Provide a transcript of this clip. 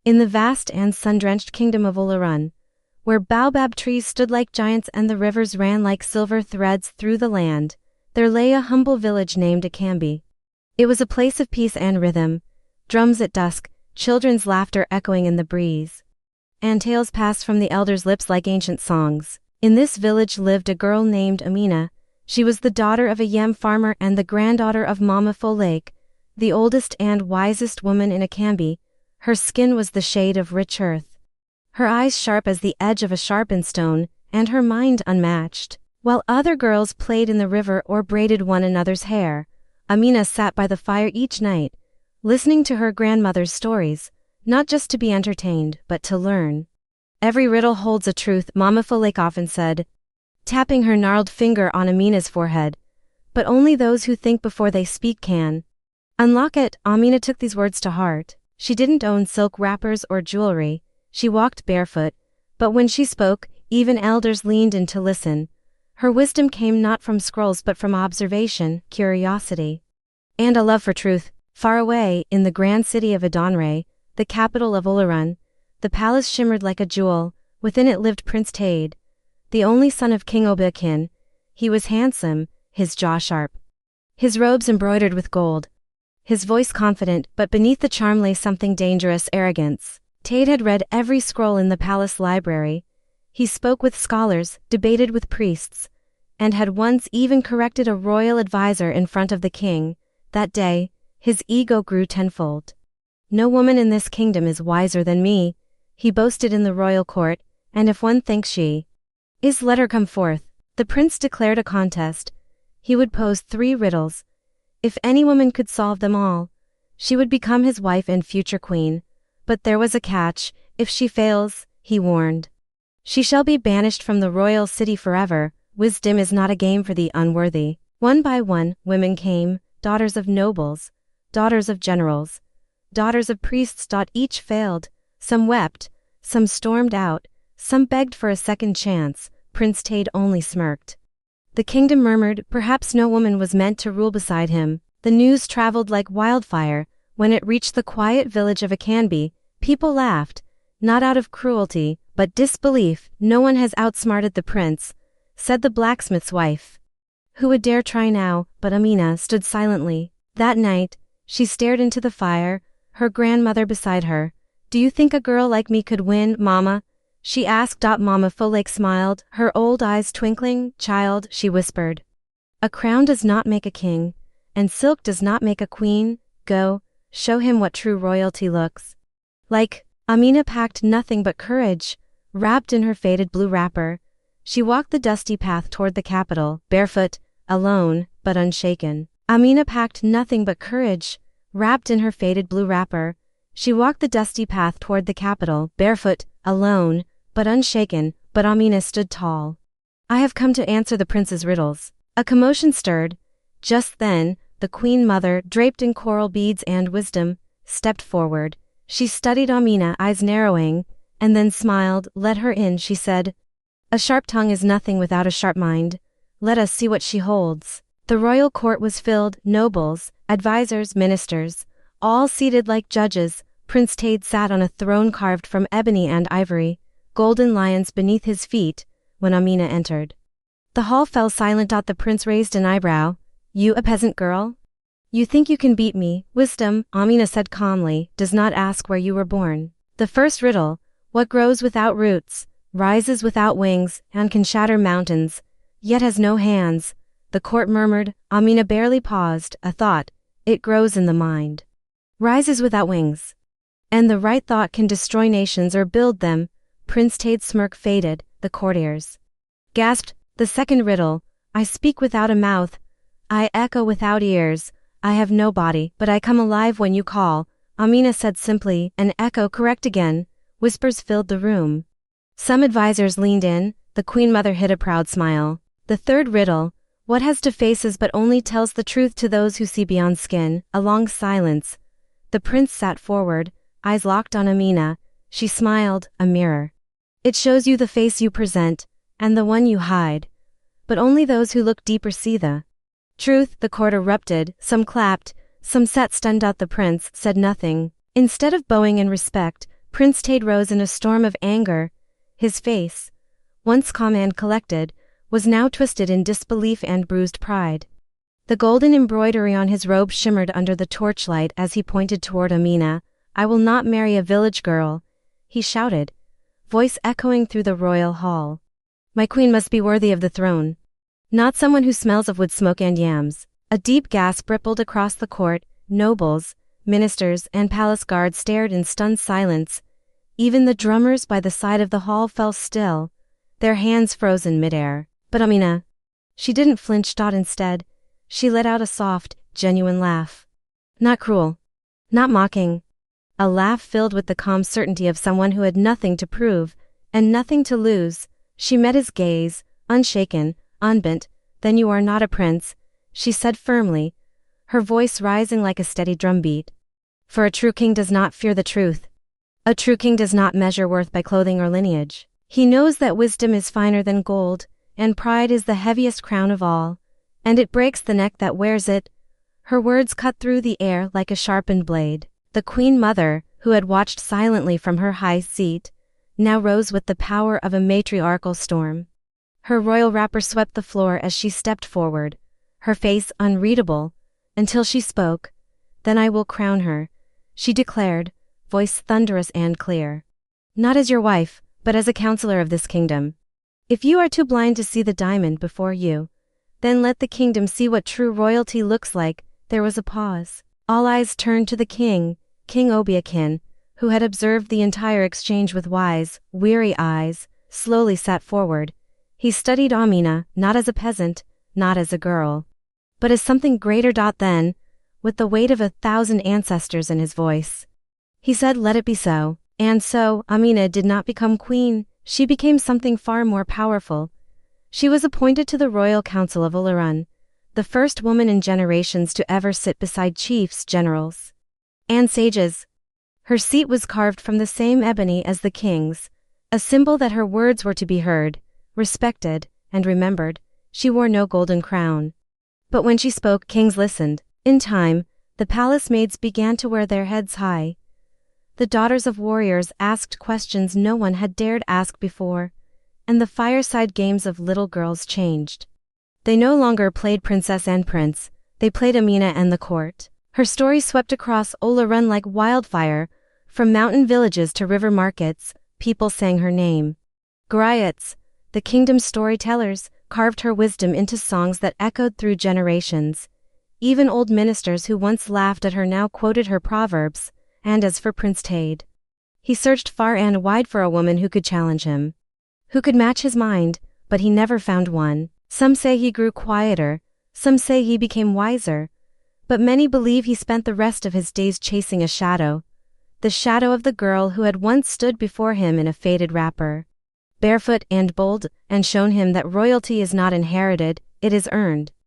In the vast and sun-drenched kingdom of Ulurun, where baobab trees stood like giants and the rivers ran like silver threads through the land, there lay a humble village named Akambi. It was a place of peace and rhythm, drums at dusk, children's laughter echoing in the breeze, and tales passed from the elders' lips like ancient songs. In this village lived a girl named Amina. She was the daughter of a yam farmer and the granddaughter of Mama Folktale, the oldest and wisest woman in Akambi. Her skin was the shade of rich earth, her eyes sharp as the edge of a sharpened stone, and her mind unmatched. While other girls played in the river or braided one another's hair, Amina sat by the fire each night, listening to her grandmother's stories, not just to be entertained, but to learn. Every riddle holds a truth, Mama Folktale often said, tapping her gnarled finger on Amina's forehead. But only those who think before they speak can unlock it. Amina took these words to heart. She didn't own silk wrappers or jewelry. She walked barefoot, but when she spoke, even elders leaned in to listen. Her wisdom came not from scrolls but from observation, curiosity, and a love for truth. Far away, in the grand city of Adanre, the capital of Ulurun, the palace shimmered like a jewel. Within it lived Prince Tade, the only son of King Obakin. He was handsome, his jaw sharp, his robes embroidered with gold, his voice confident, but beneath the charm lay something dangerous, arrogance. Tade had read every scroll in the palace library. He spoke with scholars, debated with priests, and had once even corrected a royal advisor in front of the king. That day, his ego grew tenfold. No woman in this kingdom is wiser than me, he boasted in the royal court, and if one thinks she is, let her come forth. The prince declared a contest. He would pose 3 riddles. If any woman could solve them all, she would become his wife and future queen. But there was a catch. If she fails, he warned, she shall be banished from the royal city forever. Wisdom is not a game for the unworthy. One by one, women came, daughters of nobles, daughters of generals, daughters of priests. Each failed. Some wept, some stormed out, some begged for a second chance. Prince Tade only smirked. The kingdom murmured, perhaps no woman was meant to rule beside him. The news traveled like wildfire. When it reached the quiet village of Akambi, people laughed, not out of cruelty, but disbelief. No one has outsmarted the prince, said the blacksmith's wife. Who would dare try now? But Amina stood silently. That night, she stared into the fire, her grandmother beside her. Do you think a girl like me could win, Mama? She asked. Mama Folktale smiled, her old eyes twinkling. Child, she whispered, a crown does not make a king, and silk does not make a queen. Go, show him what true royalty looks like. Amina packed nothing but courage. Wrapped in her faded blue wrapper, she walked the dusty path toward the capital, barefoot, alone, but unshaken. Amina packed nothing but courage. Wrapped in her faded blue wrapper, she walked the dusty path toward the capital, barefoot, alone, but unshaken. But Amina stood tall. I have come to answer the prince's riddles. A commotion stirred. Just then, the queen mother, draped in coral beads and wisdom, stepped forward. She studied Amina, eyes narrowing, and then smiled. Let her in, she said. A sharp tongue is nothing without a sharp mind. Let us see what she holds. The royal court was filled, nobles, advisors, ministers, all seated like judges. Prince Tade sat on a throne carved from ebony and ivory, golden lions beneath his feet. When Amina entered, the hall fell silent. The prince raised an eyebrow. You, a peasant girl? You think you can beat me? Wisdom, Amina said calmly, does not ask where you were born. The first riddle, what grows without roots, rises without wings, and can shatter mountains, yet has no hands? The court murmured. Amina barely paused. A thought, it grows in the mind, rises without wings, and the right thought can destroy nations or build them. Prince Tade's smirk faded. The courtiers gasped. The second riddle, I speak without a mouth, I echo without ears, I have no body, but I come alive when you call. Amina said simply. An echo. Correct again. Whispers filled the room. Some advisors leaned in. The queen mother hid a proud smile. The third riddle, what has 2 faces but only tells the truth to those who see beyond skin? A long silence. The prince sat forward, eyes locked on Amina. She smiled. A mirror. It shows you the face you present, and the one you hide. But only those who look deeper see the truth. The court erupted. Some clapped, some sat stunned. The prince said nothing. Instead of bowing in respect, Prince Tade rose in a storm of anger. His face, once calm and collected, was now twisted in disbelief and bruised pride. The golden embroidery on his robe shimmered under the torchlight as he pointed toward Amina. "I will not marry a village girl," he shouted, voice echoing through the royal hall. "My queen must be worthy of the throne. Not someone who smells of wood smoke and yams." A deep gasp rippled across the court. Nobles, ministers, and palace guards stared in stunned silence. Even the drummers by the side of the hall fell still, their hands frozen midair. But Amina, she didn't flinch. Instead, she let out a soft, genuine laugh. Not cruel, not mocking. A laugh filled with the calm certainty of someone who had nothing to prove, and nothing to lose. She met his gaze, unshaken, unbent. "Then you are not a prince," she said firmly, her voice rising like a steady drumbeat. "For a true king does not fear the truth. A true king does not measure worth by clothing or lineage. He knows that wisdom is finer than gold, and pride is the heaviest crown of all, and it breaks the neck that wears it." Her words cut through the air like a sharpened blade. The Queen Mother, who had watched silently from her high seat, now rose with the power of a matriarchal storm. Her royal wrapper swept the floor as she stepped forward, her face unreadable, until she spoke. "Then I will crown her," she declared, voice thunderous and clear. "Not as your wife, but as a counselor of this kingdom. If you are too blind to see the diamond before you, then let the kingdom see what true royalty looks like." There was a pause. All eyes turned to the king, King Obiakin, who had observed the entire exchange with wise, weary eyes, slowly sat forward. He studied Amina, not as a peasant, not as a girl, but as something greater. Then, with the weight of 1,000 ancestors in his voice, he said, "Let it be so." And so, Amina did not become queen, she became something far more powerful. She was appointed to the Royal Council of Olaran, the first woman in generations to ever sit beside chiefs, generals, and sages. Her seat was carved from the same ebony as the king's, a symbol that her words were to be heard, respected, and remembered. She wore no golden crown, but when she spoke, kings listened. In time, the palace maids began to wear their heads high. The daughters of warriors asked questions no one had dared ask before, and the fireside games of little girls changed. They no longer played princess and prince, they played Amina and the court. Her story swept across Olaran like wildfire. From mountain villages to river markets, people sang her name. Griots, the kingdom's storytellers, carved her wisdom into songs that echoed through generations. Even old ministers who once laughed at her now quoted her proverbs. And as for Prince Tade, he searched far and wide for a woman who could challenge him, who could match his mind, but he never found one. Some say he grew quieter, some say he became wiser, but many believe he spent the rest of his days chasing a shadow, the shadow of the girl who had once stood before him in a faded wrapper, barefoot and bold, and shown him that royalty is not inherited, it is earned.